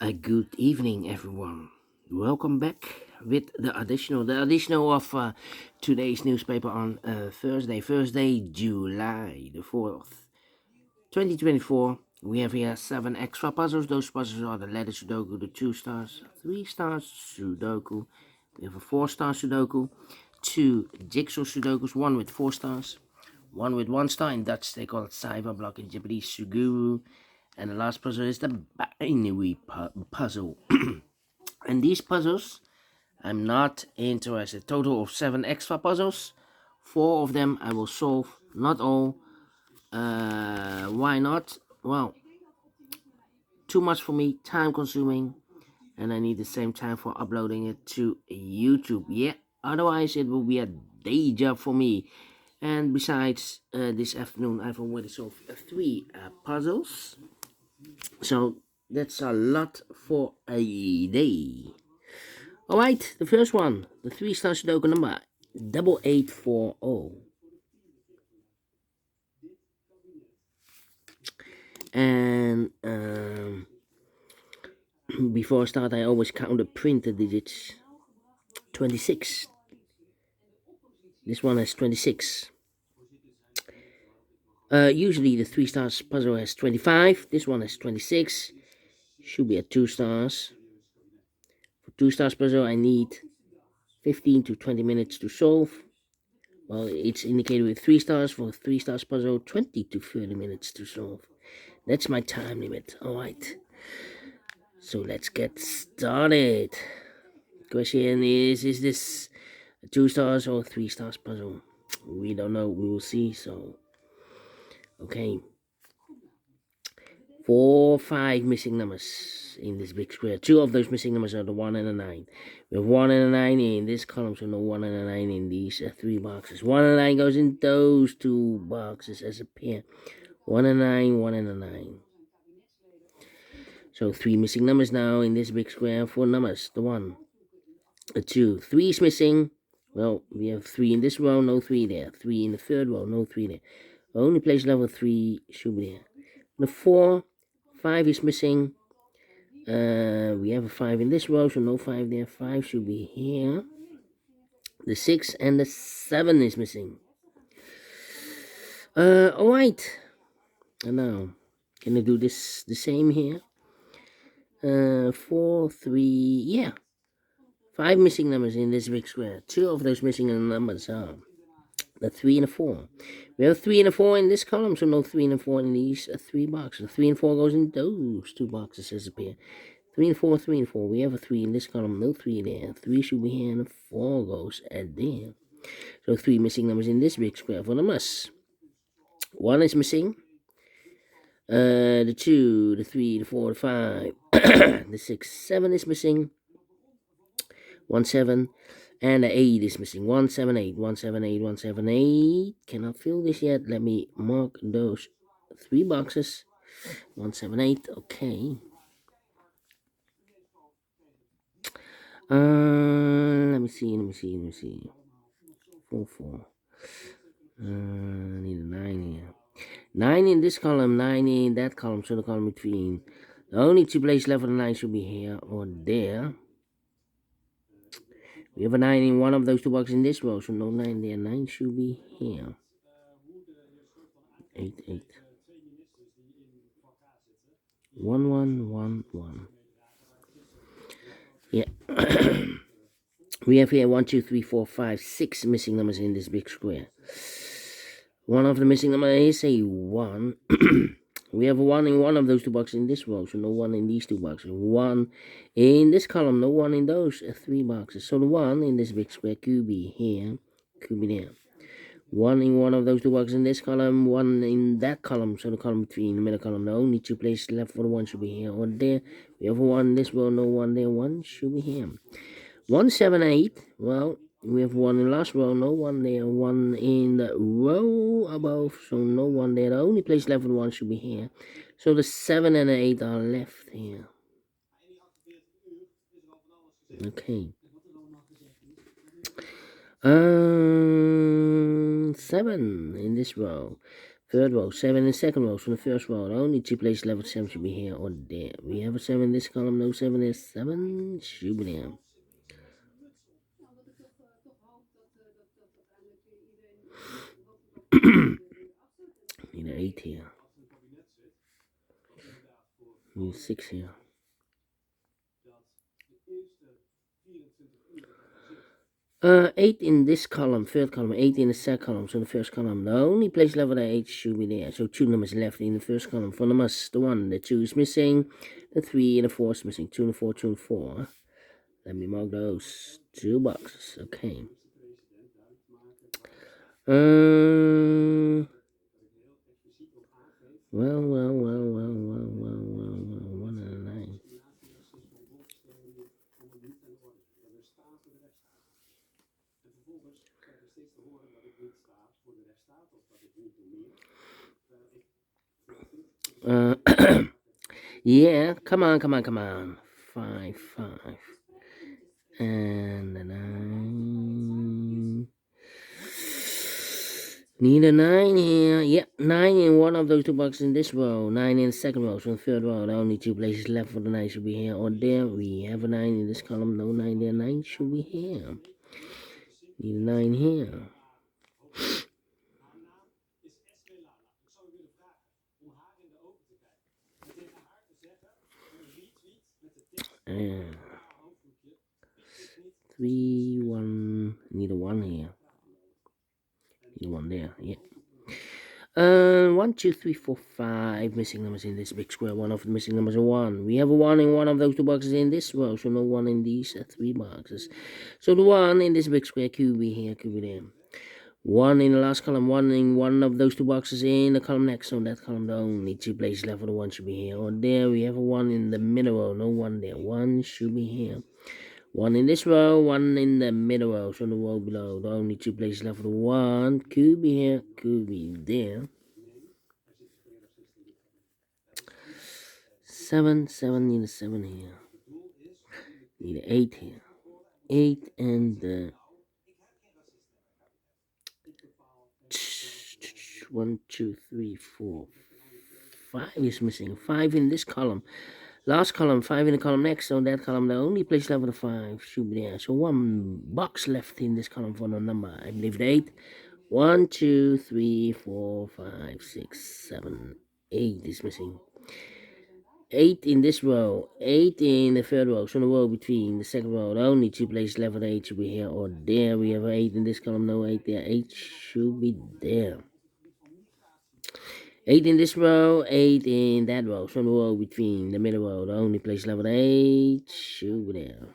A good evening, everyone. Welcome back with the additional of today's newspaper on Thursday, July the 4th, 2024. We have here 7 extra puzzles. Those puzzles are the letter Sudoku, the 2 stars, 3 stars Sudoku. We have a 4-star Sudoku, 2 jigsaw Sudokus, 1 with 4 stars, 1 with 1 star. In Dutch, they call it Cyber Block, in Japanese, Suguru. And the last puzzle is the binary puzzle. And these puzzles, I'm not interested. Total of 7 extra puzzles. 4 of them I will solve, not all. Why not? Well, too much for me, time consuming, and I need the same time for uploading it to YouTube. Yeah, otherwise it will be a day job for me. And besides, this afternoon I've already solved 3 puzzles. So that's a lot for a day. Alright, the first one, the 3-star Sudoku number 8840. And before I start, I always count the printed digits. 26. This one has 26. Usually the 3 stars puzzle has 25. This one has 26. Should be at 2 stars. For 2 stars puzzle, I need 15 to 20 minutes to solve. Well, it's indicated with 3 stars. For 3 stars puzzle, 20 to 30 minutes to solve. That's my time limit. Alright. So let's get started. Question is this a 2 stars or 3 stars puzzle? We don't know. We will see. So, okay. 4, 5 missing numbers in this big square. 2 of those missing numbers are the 1 and the 9. We have 1 and a 9 in this column, so no 1 and a 9 in these 3 boxes. 1 and a 9 goes in those 2 boxes as a pair. 1 and a 9, 1 and a 9. So 3 missing numbers now in this big square. 4 numbers. The 1, the 2. 3 is missing. Well, we have 3 in this row, no 3 there. 3 in the third row, no 3 there. Only place level 3 should be there. The 4, 5 is missing. We have a 5 in this row, so no 5 there. 5 should be here. The 6 and the 7 is missing. Alright. And now, can I do this the same here? 4, 3, yeah. 5 missing numbers in this big square. 2 of those missing numbers are the 3 and the 4. We have 3 and a 4 in this column, so no 3 and a 4 in these 3 boxes. 3 and 4 goes in those 2 boxes as a pair. 3 and 4, 3 and 4. We have a 3 in this column, no 3 there. 3 should be here, and a 4 goes at there. So 3 missing numbers in this big square for the numbers. 1 is missing. The 2, the 3, the 4, the 5, the 6, 7 is missing. 1, 7, and the 8 is missing. 1, 7, 8, 1, 7, 8, 1, 7, 8. Cannot fill this yet. Let me mark those 3 boxes. 1, 7, 8. Okay. Let me see. 4, 4. I need a 9 here. 9 in this column, 9 in that column, so the column between. The only 2 places left for the 9 should be here or there. We have a 9 in one of those 2 boxes in this row, so no 9 there. 9 should be here. 8, 8. 1, 1, 1, 1. Yeah. We have here 1, 2, 3, 4, 5, 6 missing numbers in this big square. One of the missing numbers is a 1. We have a 1 in one of those 2 boxes in this row, so no 1 in these 2 boxes. 1 in this column, no 1 in those 3 boxes. So the 1 in this big square could be here, could be there. 1 in one of those 2 boxes in this column, 1 in that column, so the column between the middle column. The only 2 places left for the 1 should be here or there. We have a 1 in this row, no 1 there. 1 should be here. 1, 7, 8. Well, we have 1 in the last row, no 1 there. 1 in the row above, so no 1 there. The only place left for the 1 should be here. So the 7 and the 8 are left here. Okay. 7 in this row. Third row, 7 in the second row from the first row. The only two places level 7 should be here or there. We have a 7 in this column, no 7 is 7 should be there. Need an 8 here. Need a 6 here. 8 in this column, third column, 8 in the second column, so the first column. The only place level 8 should be there. So 2 numbers left in the first column. For the must, the 1, the 2 is missing, the 3 and the 4 is missing. 2 and the 4, 2 and 4. Let me mark those 2 boxes. Okay. Well, 1 and a 9. Yeah, come on. 5, 5. And a 9. Need a 9 here. Yep, 9 in one of those 2 boxes in this row. 9 in the second row. So in the third row, the only 2 places left for the 9 should be here or there. We have a 9 in this column. No 9 there. 9 should be here. Need a 9 here. And 3, 1. Need a 1 here. Need a 1 there. Yeah. 1, 2, 3, 4, 5 missing numbers in this big square. One of the missing numbers are 1. We have a 1 in one of those 2 boxes in this row, so no 1 in these 3 boxes. So the 1 in this big square could be here, could be there. 1 in the last column, 1 in one of those 2 boxes in the column next. So that column, the only 2 places left for the 1 should be here or there. We have a 1 in the middle row, no 1 there. 1 should be here. 1 in this row, 1 in the middle row, so the row below. The only 2 places left for the 1 could be here, could be there. 7, need a 7 here. Need an 8 here. 8 and 1, 2, 3, 4, 5 is missing. 5 in this column. Last column, 5 in the column next. So that column, the only place left for the 5 should be there. So 1 box left in this column for the number. I believe the 8. 1, 2, 3, 4, 5, 6, 7, 8 is missing. 8 in this row, 8 in the third row, so in the row between the second row, the only 2 places left for the 8 should be here or there. We have 8 in this column, no 8 there. 8 should be there. 8 in this row, 8 in that row, so in the row between the middle row, the only place left for the 8 should be there.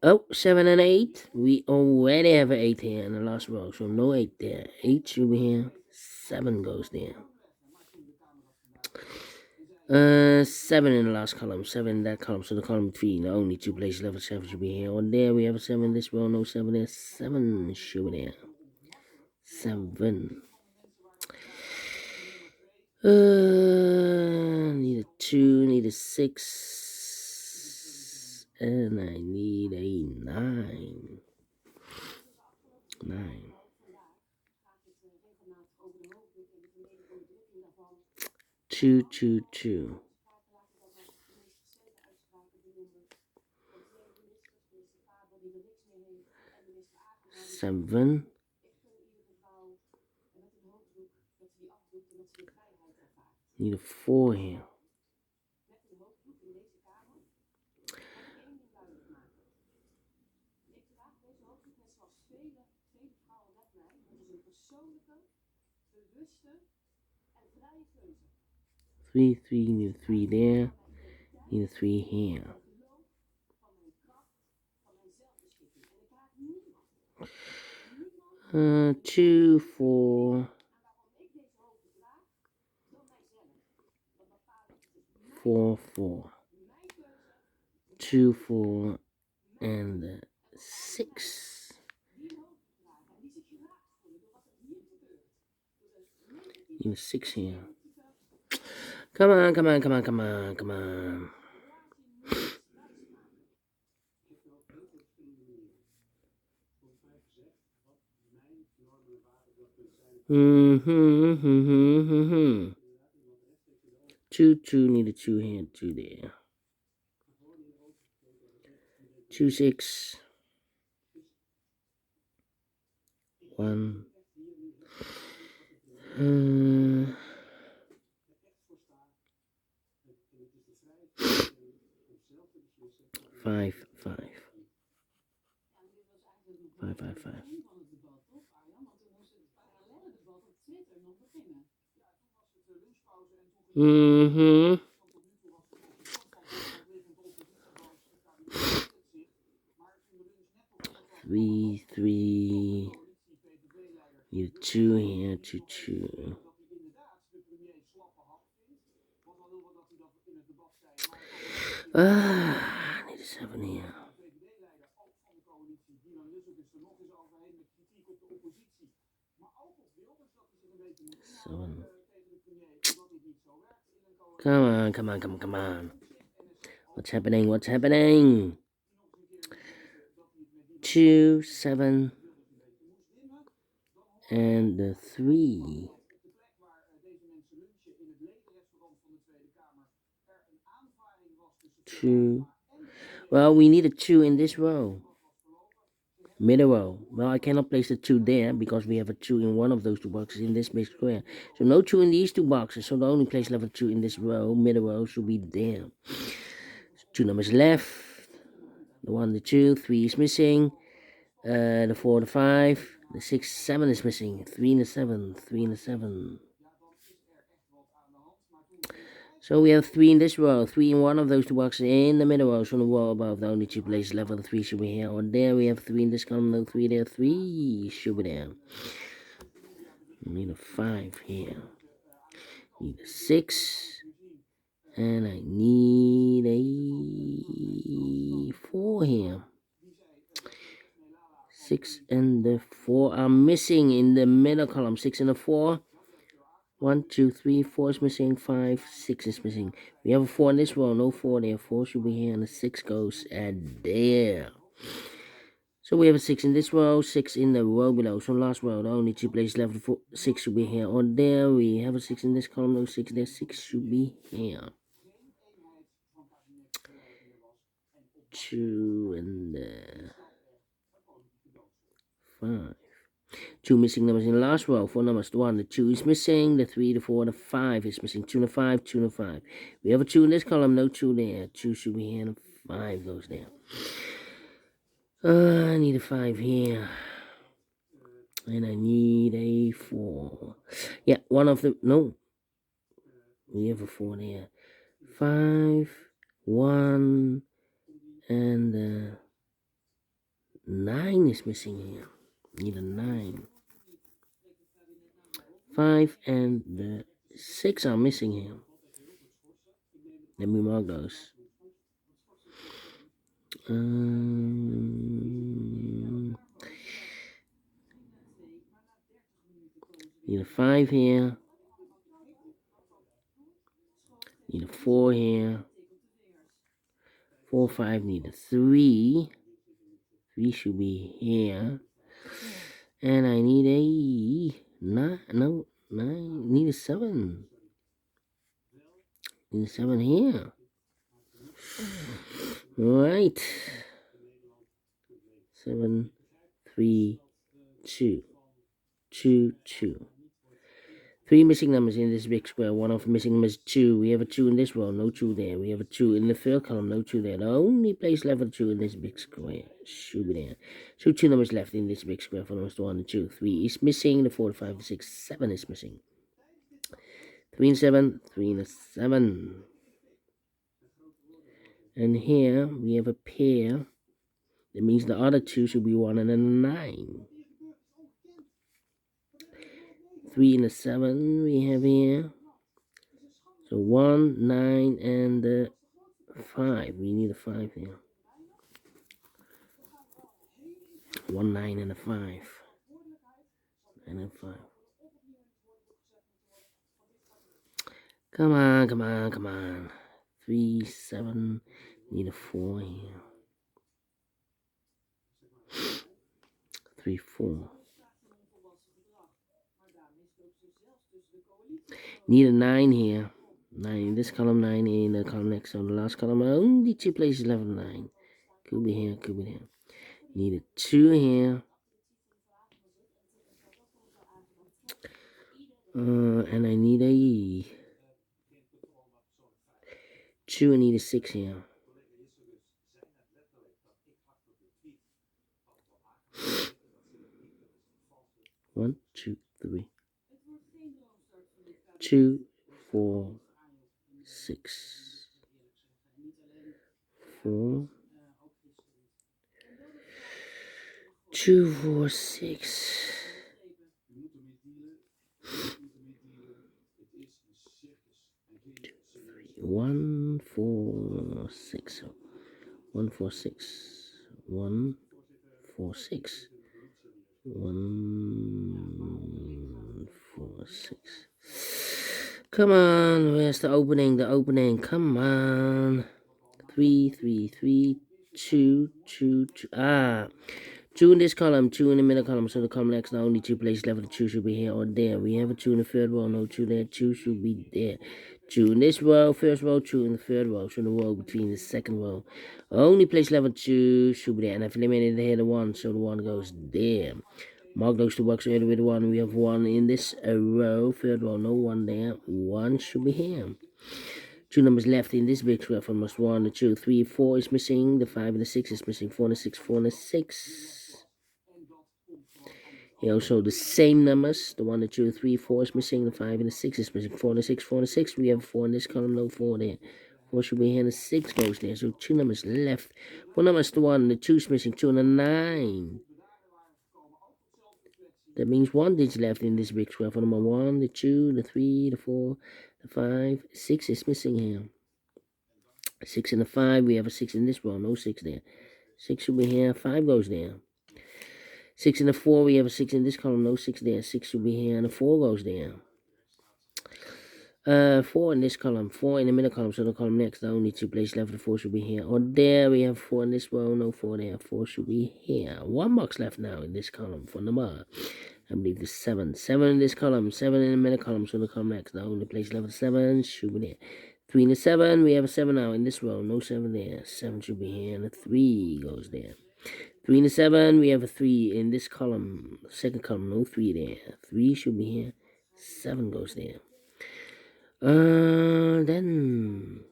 Oh, 7 and 8. We already have an 8 here in the last row, so no 8 there. 8 should be here. 7 goes there. 7 in the last column, 7 in that column, so the column between the only 2 places left for 7 should be here or there. We have a 7 in this row, no 7 there. 7 should be there. 7. Need a 2, need a 6, and I need a 9. 9. 2, 2, 2. 7. Need a 4 here. 3, 3, need a 3 there. Need a 3 here. 2, 4. 4, 4. 2, 4, and 6. Need a 6 here. Come on. Two, need a 2 here, 2 there. 2, 6. 1. 5, 5. 5, 5, 5. Three, 3. Need a 2 here, 2, 2. Need a 7 here. 7. Come on. What's happening? 2, 7, and the 3. 2. Well, we need a 2 in this row. Middle row. Well, I cannot place the 2 there because we have a 2 in one of those 2 boxes in this big square. So no 2 in these 2 boxes. So the only place level 2 in this row, middle row, should be there. 2 numbers left. The 1, the 2, 3 is missing. The 4, the 5, the 6, 7 is missing. 3 and the 7, 3 and the 7. So we have 3 in this row, 3 in one of those 2 boxes in the middle row. So on the wall above, the only 2 places level 3 should be here or there. We have 3 in this column, no 3 there, 3 should be there. We need a 5 here. Need a 6. And I need a 4 here. 6 and the 4 are missing in the middle column. 6 and the 4. 1, 2, 3, 4 is missing. 5, 6 is missing. We have a 4 in this row. No 4 there. 4 should be here. And the 6 goes at there. So we have a 6 in this row. 6 in the row below. So last row. The only 2 places left. 6 should be here or there. We have a 6 in this column. No 6 there. 6 should be here. 2 and 5. 2 missing numbers in the last row. 4 numbers. The 1, the 2 is missing. The 3, the 4, the 5 is missing. 2 and 5, 2 and 5. We have a 2 in this column. No 2 there. 2 should be here and 5 goes there. I need a 5 here. And I need a 4. Yeah, one of them. No. We have a 4 there. 5, 1, and 9 is missing here. Need a 9. 5 and the 6 are missing here. Let me mark those. Need a 5 here. Need a 4 here. 4, 5, need a 3. 3 should be here. And I need a 9. No, 9. Need a 7. Need a 7 here. Alright. 7, 3, 2. 2, 2. 3 missing numbers in this big square. One of the missing numbers 2. We have a 2 in this row, no 2 there. We have a 2 in the third column, no 2 there. The only place left for 2 in this big square should be there. So 2 numbers left in this big square for numbers 1 and 2. 3 is missing. The 4, 5, 6, 7 is missing. 3 and 7, 3 and 7. And here we have a pair. That means the other 2 should be 1 and a 9. 3 and a 7 we have here. So 1, 9, and 5. We need a 5 here. 1, 9, and a 5. 9 and 5. Come on. 3, 7. Need a 4 here. 3, 4. Need a 9 here. 9 in this column, 9 in the column next. So the last column, only 2 places left. 9. Could be here, could be there. Need a 2 here. And I need a 2. I need a 6 here. 1, 2, 3. 2, 4, 6. 4. 2, 4, 6. 1, 4, 6. 1, 4, 6. 1, 4, 6. 1, 4, 6. Come on, where's the opening? The opening, come on. 3, 3, 3, 2, 2, 2. 2 in this column, 2 in the middle column. So the column next, now only 2 places left. The 2 should be here or there. We have a 2 in the third row, no 2 there. 2 should be there. 2 in this row, first row, 2 in the third row. So the row between the second row. Only place level 2 should be there. And I've eliminated here the 1, so the 1 goes there. Mark those 2 boxes with 1. We have 1 in this row, third row, no 1 there. 1 should be here. 2 numbers left in this big square from us. 1, the 2, 3, 4 is missing. The 5 and the 6 is missing. 4 and the 6, 4 and the 6. Here also the same numbers. The 1, the 2, 3, 4 is missing. The 5 and the 6 is missing. 4 and the 6, 4 and the 6. We have 4 in this column, no 4 there. 4 should be here, and the 6 goes there. So 2 numbers left. 4 numbers, the 1, the 2 is missing. 2 and the 9. That means 1 digit left in this big square. For number 1, the 2, the 3, the 4, the 5. 6 is missing here. 6 and the 5. We have a 6 in this row. No 6 there. 6 should be here. 5 goes there. 6 and the 4. We have a 6 in this column. No 6 there. 6 should be here. And the 4 goes there. 4 in this column. 4 in the middle column. So the column next. The only 2 places left. The 4 should be here. Or there. We have 4 in this row. No 4 there. 4 should be here. 1 box left now in this column for number. I believe the 7. 7 in this column. 7 in the middle column. So the column next. The only place left. The 7 should be there. 3 in the 7. We have a 7 now in this row. No 7 there. 7 should be here. And the 3 goes there. 3 in the 7. We have a 3 in this column. Second column. No 3 there. 3 should be here. 7 goes there. Then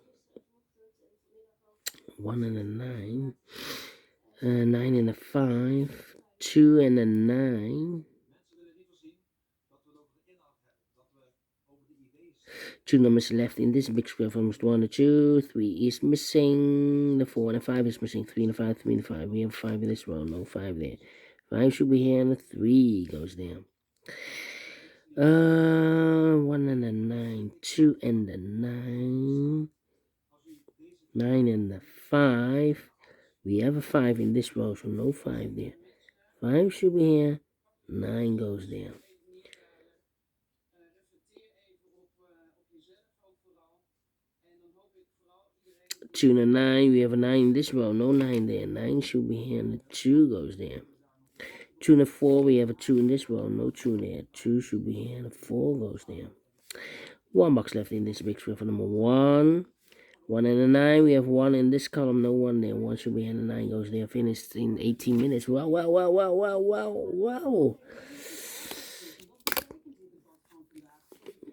1 and a 9. 9 and a 5. 2 and a 9. 2 numbers left in this big square from 1 to 2. 3 is missing. The 4 and the 5 is missing. 3 and the 5, 3 and the 5. We have 5 in this row. No 5 there. 5 should be here and the 3 goes there. 1 and a 9. 2 and the 9. 9 and the 5. We have a 5 in this row, so no 5 there. 5 should be here. 9 goes there. Two and a 9. We have a 9 in this row. No 9 there. 9 should be here. And the 2 goes there. 2 and a 4. We have a 2 in this row. No 2 there. 2 should be here. And the 4 goes there. 1 box left in this big square for number 1. 1 and a 9. We have 1 in this column. No 1 there. 1 should be here. And the 9 goes there. Finished in 18 minutes. Wow, wow, wow, wow, wow, wow, wow.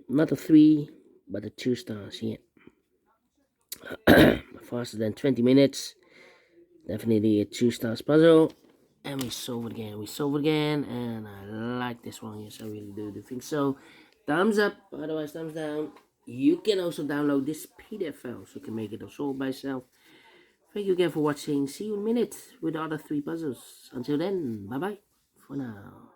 Not a 3, but a 2 stars. Yeah. Faster than 20 minutes. Definitely a 2 stars puzzle. And we solve it again. And I like this one. Yes, I really do think so. Thumbs up, otherwise thumbs down. You can also download this PDF file so you can make it solve by yourself. Thank you again for watching. See you in a minute with the other 3 puzzles. Until then, bye bye for now.